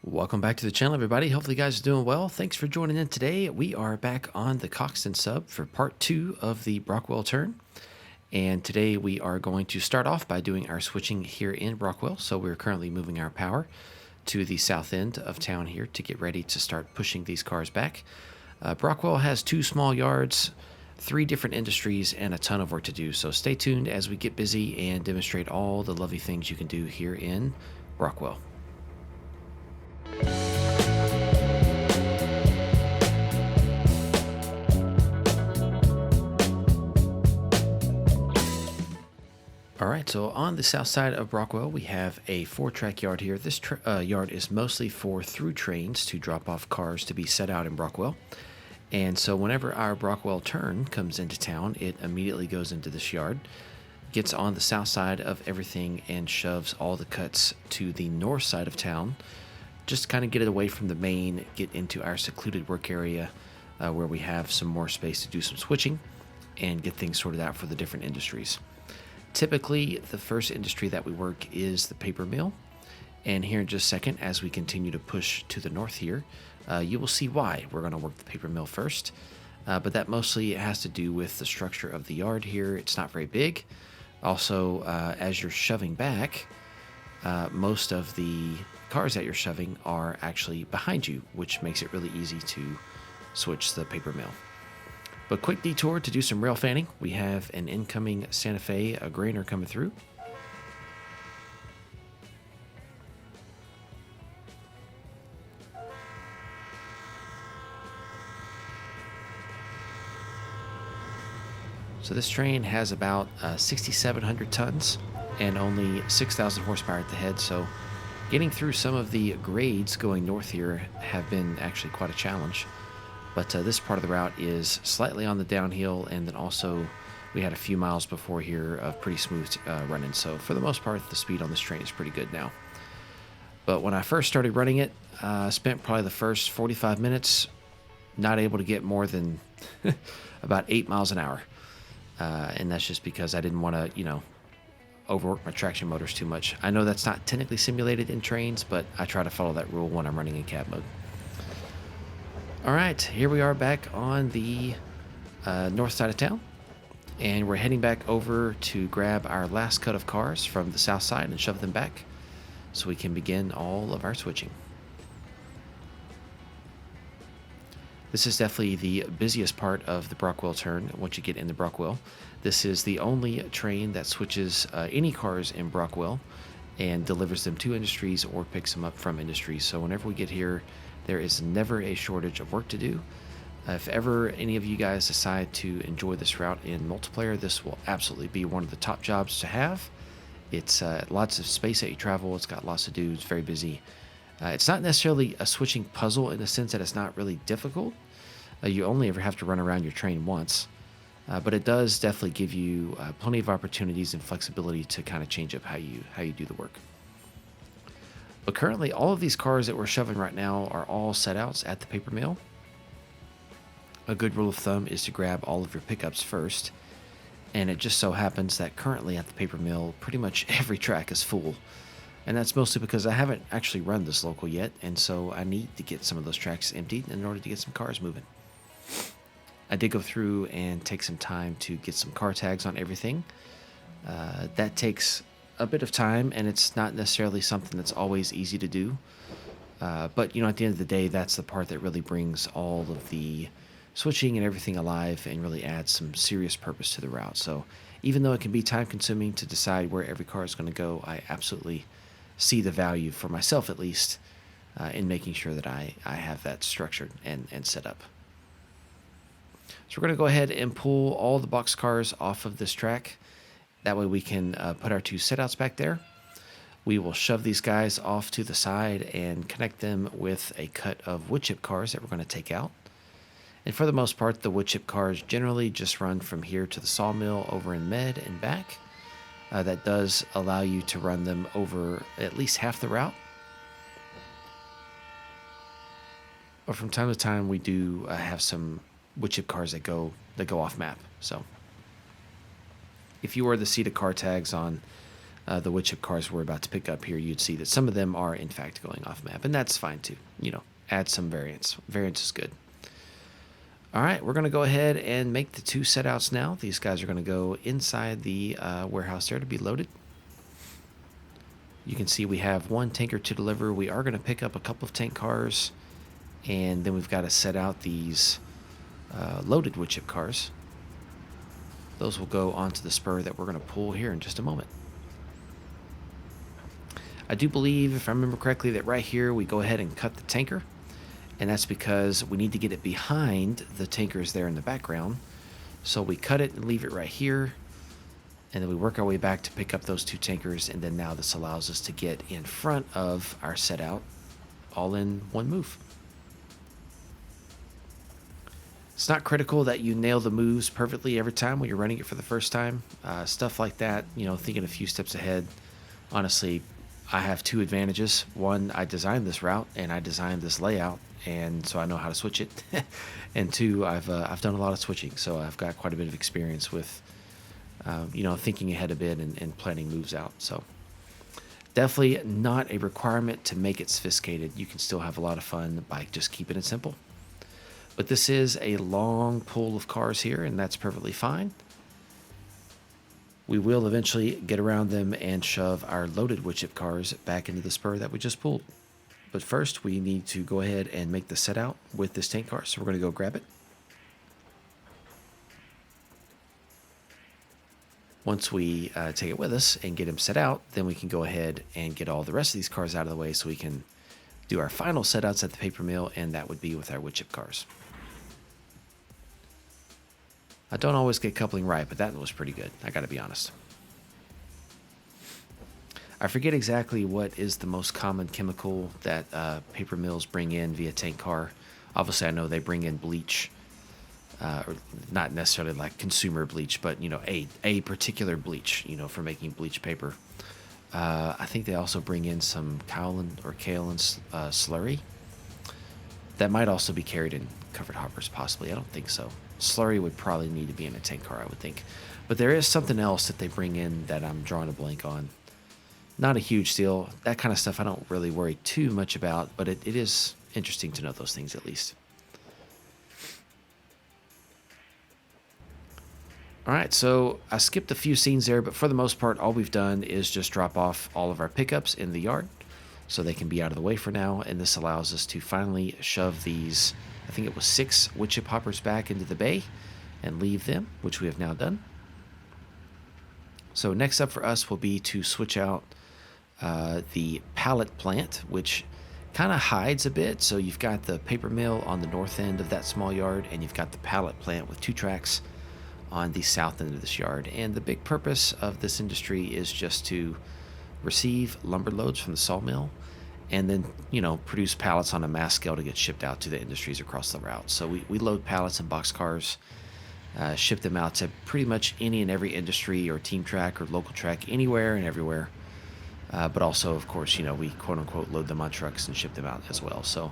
Welcome back to the channel, everybody. Hopefully, you guys are doing well. Thanks for joining in today. We are back on the Coxton sub for part 2 of the Brockwell turn. And today we are going to start off by doing our switching here in Brockwell. So we're currently moving our power to the south end of town here to get ready to start pushing these cars back. Brockwell has 2 small yards, 3 different industries, and a ton of work to do. So stay tuned as we get busy and demonstrate all the lovely things you can do here in Brockwell. All right, so on the south side of Brockwell, we have a 4-track yard here. This yard is mostly for through trains to drop off cars to be set out in Brockwell. And so whenever our Brockwell turn comes into town, it immediately goes into this yard, gets on the south side of everything, and shoves all the cuts to the north side of town, just to kind of get it away from the main, get into our secluded work area where we have some more space to do some switching and get things sorted out for the different industries. Typically, the first industry that we work is the paper mill. And here in just a second, as we continue to push to the north here, you will see why we're going to work the paper mill first. But that mostly has to do with the structure of the yard here. It's not very big. Also, as you're shoving back, most of the cars that you're shoving are actually behind you, which makes it really easy to switch the paper mill. But quick detour to do some rail fanning. We have an incoming Santa Fe grainer coming through. So this train has about 6,700 tons and only 6,000 horsepower at the head. So getting through some of the grades going north here have been actually quite a challenge. But this part of the route is slightly on the downhill, and then also we had a few miles before here of pretty smooth running. So for the most part, the speed on this train is pretty good now. But when I first started running it, I spent probably the first 45 minutes not able to get more than about 8 miles an hour. And that's just because I didn't want to, overwork my traction motors too much. I know that's not technically simulated in trains, but I try to follow that rule when I'm running in cab mode. All right, here we are back on the north side of town, and we're heading back over to grab our last cut of cars from the south side and shove them back so we can begin all of our switching. This is definitely the busiest part of the Brockwell turn once you get into Brockwell. This is the only train that switches any cars in Brockwell and delivers them to industries or picks them up from industries. So whenever we get here, there is never a shortage of work to do. If ever any of you guys decide to enjoy this route in multiplayer, this will absolutely be one of the top jobs to have. It's lots of space that you travel. It's got lots to do. It's very busy. It's not necessarily a switching puzzle in the sense that it's not really difficult. You only ever have to run around your train once. But it does definitely give you plenty of opportunities and flexibility to kind of change up how you do the work. But currently, all of these cars that we're shoving right now are all set outs at the paper mill. A good rule of thumb is to grab all of your pickups first. And it just so happens that currently at the paper mill, pretty much every track is full. And that's mostly because I haven't actually run this local yet, and so I need to get some of those tracks emptied in order to get some cars moving. I did go through and take some time to get some car tags on everything. That takes a bit of time, and it's not necessarily something that's always easy to do. But, at the end of the day, that's the part that really brings all of the switching and everything alive and really adds some serious purpose to the route. So even though it can be time-consuming to decide where every car is going to go, I absolutely see the value, for myself at least, in making sure that I have that structured and set up. So we're going to go ahead and pull all the box cars off of this track. That way we can put our 2 setouts back there. We will shove these guys off to the side and connect them with a cut of wood chip cars that we're going to take out. And for the most part, the wood chip cars generally just run from here to the sawmill over in Med and back. That does allow you to run them over at least half the route. But from time to time, we do have some wood chip cars that go off map. So if you were to see the car tags on the wood chip cars we're about to pick up here, you'd see that some of them are in fact going off map, and that's fine too. Add some variance. Variance is good. All right, we're going to go ahead and make the 2 setouts now. These guys are going to go inside the warehouse there to be loaded. You can see we have 1 tanker to deliver. We are going to pick up a couple of tank cars, and then we've got to set out these loaded wood chip cars. Those will go onto the spur that we're going to pull here in just a moment. I do believe, if I remember correctly, that right here we go ahead and cut the tanker. And that's because we need to get it behind the tankers there in the background. So we cut it and leave it right here. And then we work our way back to pick up those 2 tankers. And then now this allows us to get in front of our set out all in one move. It's not critical that you nail the moves perfectly every time when you're running it for the first time. Stuff like that, thinking a few steps ahead. Honestly, I have 2 advantages. One, I designed this route and I designed this layout, and so I know how to switch it. And 2, I've done a lot of switching, so I've got quite a bit of experience with thinking ahead a bit and planning moves out. So definitely not a requirement to make it sophisticated. You can still have a lot of fun by just keeping it simple. But this is a long pull of cars here, and that's perfectly fine. We will eventually get around them and shove our loaded wood chip cars back into the spur that we just pulled. But first, we need to go ahead and make the set out with this tank car. So we're going to go grab it. Once we take it with us and get him set out, then we can go ahead and get all the rest of these cars out of the way so we can do our final set outs at the paper mill, and that would be with our wood chip cars. I don't always get coupling right, but that was pretty good. I got to be honest. I forget exactly what is the most common chemical that paper mills bring in via tank car. Obviously, I know they bring in bleach, or not necessarily like consumer bleach, but a particular bleach, for making bleach paper. I think they also bring in some kaolin slurry. That might also be carried in covered hoppers, possibly. I don't think so. Slurry would probably need to be in a tank car, I would think. But there is something else that they bring in that I'm drawing a blank on. Not a huge deal. That kind of stuff I don't really worry too much about, but it is interesting to know those things at least. All right, so I skipped a few scenes there, but for the most part, all we've done is just drop off all of our pickups in the yard so they can be out of the way for now, and this allows us to finally shove these, I think it was 6 wood chip hoppers back into the bay and leave them, which we have now done. So next up for us will be to switch out the pallet plant, which kind of hides a bit. So you've got the paper mill on the north end of that small yard, and you've got the pallet plant with 2 tracks on the south end of this yard. And the big purpose of this industry is just to receive lumber loads from the sawmill and then, produce pallets on a mass scale to get shipped out to the industries across the route. So we load pallets in boxcars, ship them out to pretty much any and every industry or team track or local track, anywhere and everywhere. But also, of course, we quote-unquote load them on trucks and ship them out as well. So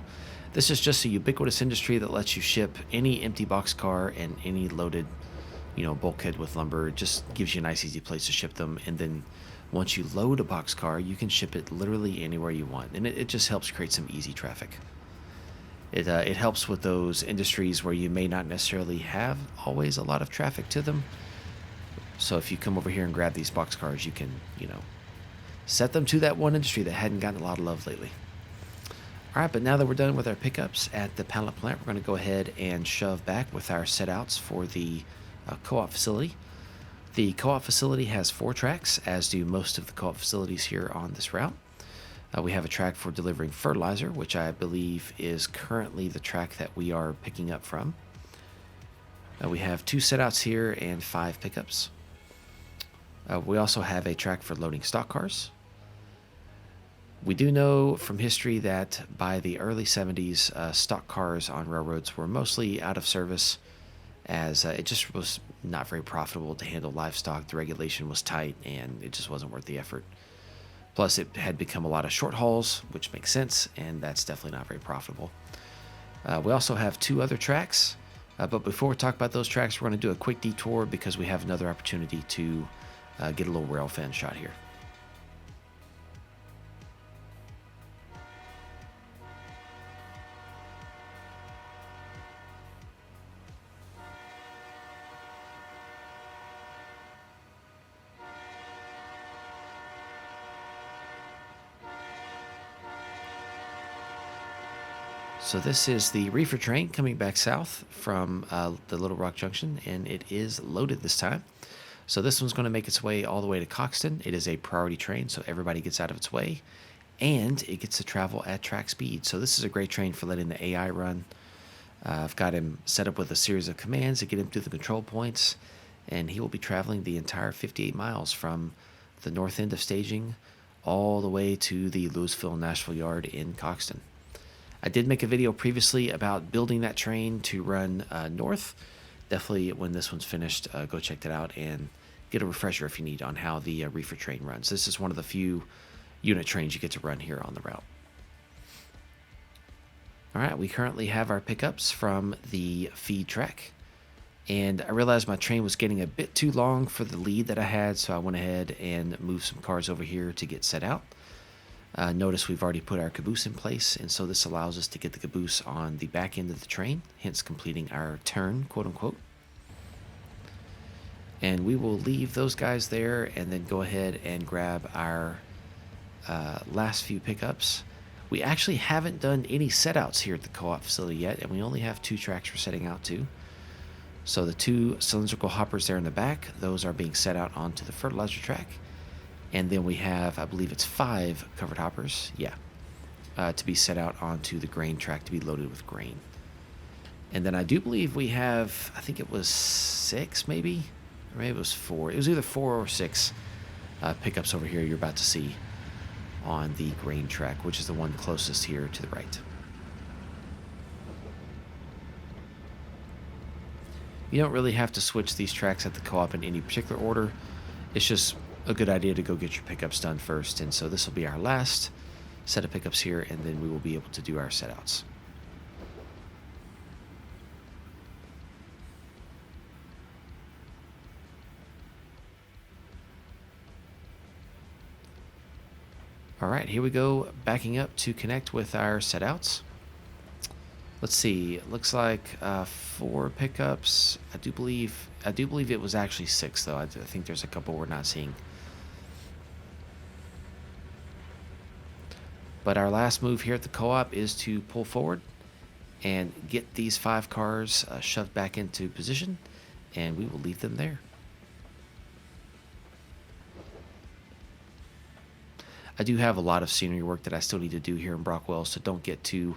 this is just a ubiquitous industry that lets you ship any empty boxcar and any loaded, bulkhead with lumber. It just gives you a nice, easy place to ship them. And then once you load a boxcar, you can ship it literally anywhere you want. And it just helps create some easy traffic. It helps with those industries where you may not necessarily have always a lot of traffic to them. So if you come over here and grab these boxcars, you can, set them to that one industry that hadn't gotten a lot of love lately. All right, but now that we're done with our pickups at the pallet plant, we're going to go ahead and shove back with our set outs for the co-op facility. The co-op facility has 4 tracks, as do most of the co-op facilities here on this route. We have a track for delivering fertilizer, which I believe is currently the track that we are picking up from. We have 2 setouts here and 5 pickups. We also have a track for loading stock cars. We do know from history that by the early 70s, stock cars on railroads were mostly out of service, as it just was not very profitable to handle livestock. The regulation was tight, and it just wasn't worth the effort. Plus, it had become a lot of short hauls, which makes sense, and that's definitely not very profitable. We also have 2 other tracks, but before we talk about those tracks, we're going to do a quick detour because we have another opportunity to get a little rail fan shot here. So this is the reefer train coming back south from the Little Rock Junction, and it is loaded this time. So this one's going to make its way all the way to Coxton. It is a priority train, so everybody gets out of its way, and it gets to travel at track speed. So this is a great train for letting the AI run. I've got him set up with a series of commands to get him through the control points, and he will be traveling the entire 58 miles from the north end of staging all the way to the Louisville Nashville Yard in Coxton. I did make a video previously about building that train to run north. Definitely, when this one's finished, go check that out and get a refresher if you need on how the reefer train runs. This is one of the few unit trains you get to run here on the route. All right, we currently have our pickups from the feed track. And I realized my train was getting a bit too long for the lead that I had, so I went ahead and moved some cars over here to get set out. Notice we've already put our caboose in place, and so this allows us to get the caboose on the back end of the train, hence completing our turn, quote unquote. And we will leave those guys there and then go ahead and grab our last few pickups. We actually haven't done any setouts here at the co-op facility yet, and we only have 2 tracks we're setting out to. So the 2 cylindrical hoppers there in the back, those are being set out onto the fertilizer track. And then we have, I believe it's 5 covered hoppers, to be set out onto the grain track to be loaded with grain. And then I do believe we have, I think it was 6 maybe, or maybe it was 4. It was either 4 or 6 pickups over here you're about to see on the grain track, which is the one closest here to the right. You don't really have to switch these tracks at the co-op in any particular order. It's just a good idea to go get your pickups done first. And so this will be our last set of pickups here, and then we will be able to do our setouts. All right, here we go, backing up to connect with our setouts. Let's see. It looks like 4 pickups. I do believe it was actually 6 though. I think there's a couple we're not seeing. But our last move here at the co-op is to pull forward and get these 5 cars shoved back into position, and we will leave them there. I do have a lot of scenery work that I still need to do here in Brockwell, so don't get too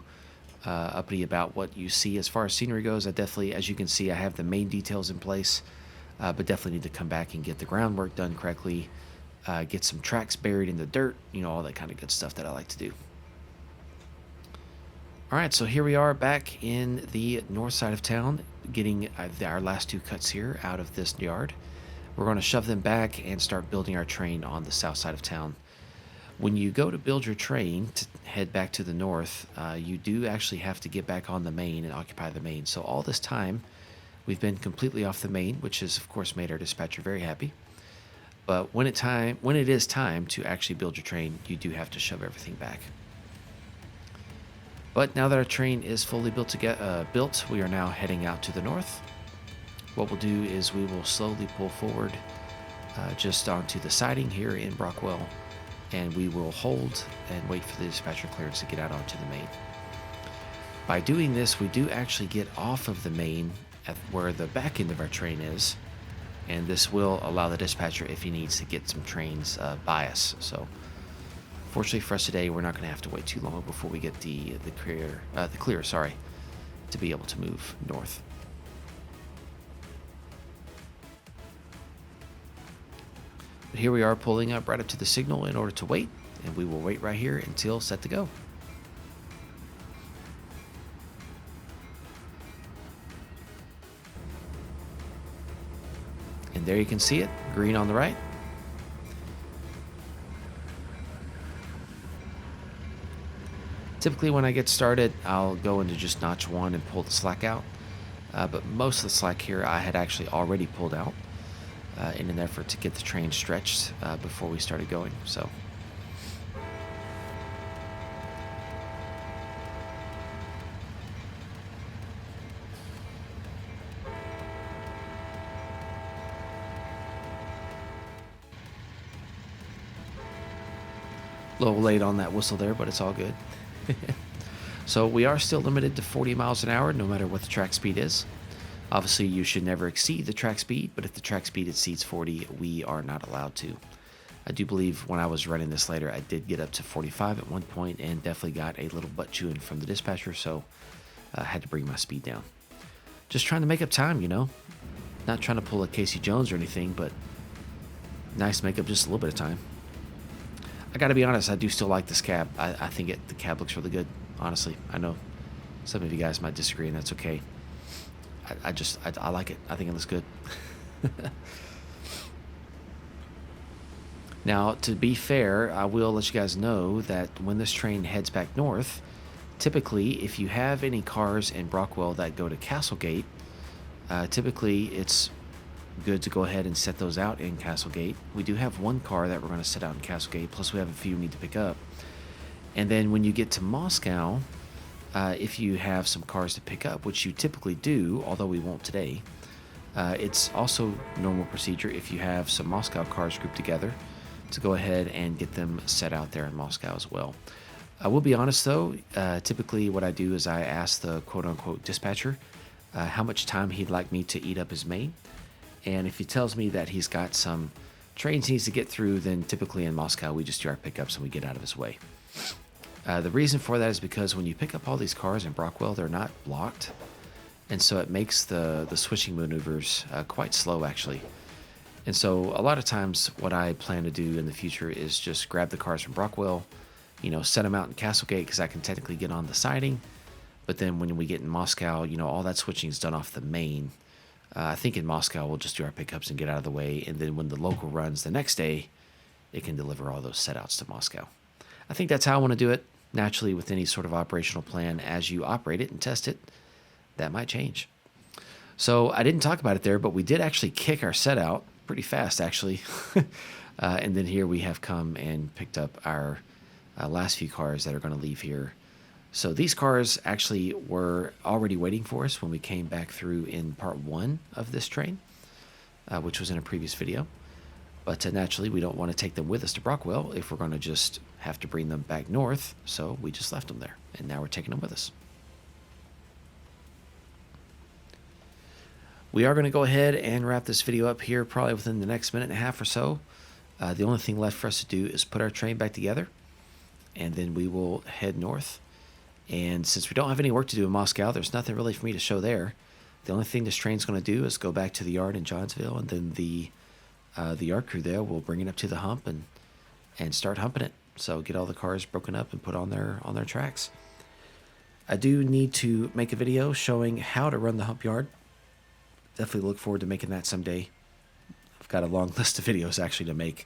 uppity about what you see as far as scenery goes. I definitely, as you can see, I have the main details in place, but definitely need to come back and get the groundwork done correctly, get some tracks buried in the dirt, all that kind of good stuff that I like to do. All right, so here we are back in the north side of town, getting our last 2 cuts here out of this yard. We're going to shove them back and start building our train on the south side of town. When you go to build your train to head back to the north, you do actually have to get back on the main and occupy the main. So all this time, we've been completely off the main, which has, of course, made our dispatcher very happy. But when it is time to actually build your train, you do have to shove everything back. But now that our train is fully built, we are now heading out to the north. What we'll do is we will slowly pull forward just onto the siding here in Brockwell, and we will hold and wait for the dispatcher clearance to get out onto the main. By doing this, we do actually get off of the main at where the back end of our train is, and this will allow the dispatcher, if he needs, to get some trains by us. So fortunately for us today, we're not going to have to wait too long before we get the clear to be able to move north. But here we are pulling up right up to the signal in order to wait, and we will wait right here until set to go. And there you can see it, green on the right. Typically when I get started, I'll go into just notch 1 and pull the slack out. But most of the slack here I had actually already pulled out in an effort to get the train stretched before we started going. So a little late on that whistle there, but it's all good. So we are still limited to 40 miles an hour, no matter what the track speed is. Obviously, you should never exceed the track speed, but if the track speed exceeds 40, we are not allowed to. I do believe when I was running this later, I did get up to 45 at one point and definitely got a little butt chewing from the dispatcher, so I had to bring my speed down. Just trying to make up time, you know? Not trying to pull a Casey Jones or anything, but nice to make up just a little bit of time. I gotta be honest, I do still like this cab. I think the cab looks really good, honestly. I know some of you guys might disagree, and that's okay. I like it. I think it looks good. Now, to be fair, I will let you guys know that when this train heads back north, typically, if you have any cars in Brockwell that go to Castlegate, typically it's good to go ahead and set those out in Castlegate. We do have one car that we're going to set out in Castlegate, plus we have a few we need to pick up. And then when you get to Moscow, if you have some cars to pick up, which you typically do, although we won't today, it's also normal procedure if you have some Moscow cars grouped together to go ahead and get them set out there in Moscow as well. I will be honest though, typically what I do is I ask the quote-unquote dispatcher how much time he'd like me to eat up his main. And if he tells me that he's got some trains he needs to get through, then typically in Moscow we just do our pickups and we get out of his way. The reason for that is because when you pick up all these cars in Brockwell, they're not blocked. And so it makes the switching maneuvers quite slow actually. And so a lot of times what I plan to do in the future is just grab the cars from Brockwell, you know, set them out in Castlegate because I can technically get on the siding. But then when we get in Moscow, you know, all that switching is done off the main. I think in Moscow we'll just do our pickups and get out of the way. And then when the local runs the next day, it can deliver all those setouts to Moscow. I think that's how I want to do it. Naturally, with any sort of operational plan, as you operate it and test it, that might change. So I didn't talk about it there, but we did actually kick our set out pretty fast, actually. And then here we have come and picked up our last few cars that are going to leave here. So these cars actually were already waiting for us when we came back through in part 1 of this train, which was in a previous video. But naturally, we don't want to take them with us to Brockwell if we're going to just have to bring them back north. So we just left them there, and now we're taking them with us. We are going to go ahead and wrap this video up here probably within the next minute and a half or so. The only thing left for us to do is put our train back together, and then we will head north. And since we don't have any work to do in Moscow, there's nothing really for me to show there. The only thing this train's going to do is go back to the yard in Johnsville, and then the yard crew there will bring it up to the hump and start humping it. So get all the cars broken up and put on their tracks. I do need to make a video showing how to run the hump yard. Definitely look forward to making that someday. I've got a long list of videos actually to make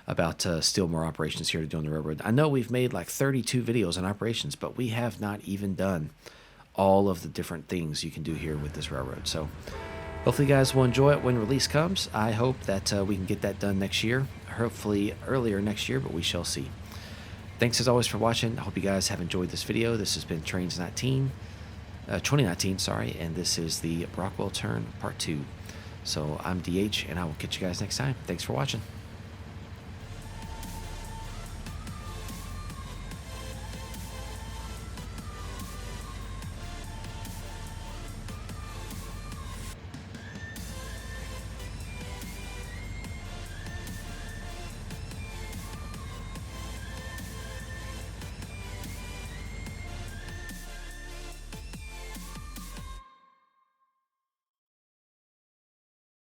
about still more operations here to do on the railroad. I know we've made like 32 videos on operations, but we have not even done all of the different things you can do here with this railroad. So hopefully you guys will enjoy it when release comes. I hope that we can get that done next year, hopefully earlier next year, but we shall see. Thanks as always for watching. I hope you guys have enjoyed this video. This has been Trainz 2019, sorry, and this is the Brockwell turn part 2. So I'm DH, and I will catch you guys next time. Thanks for watching.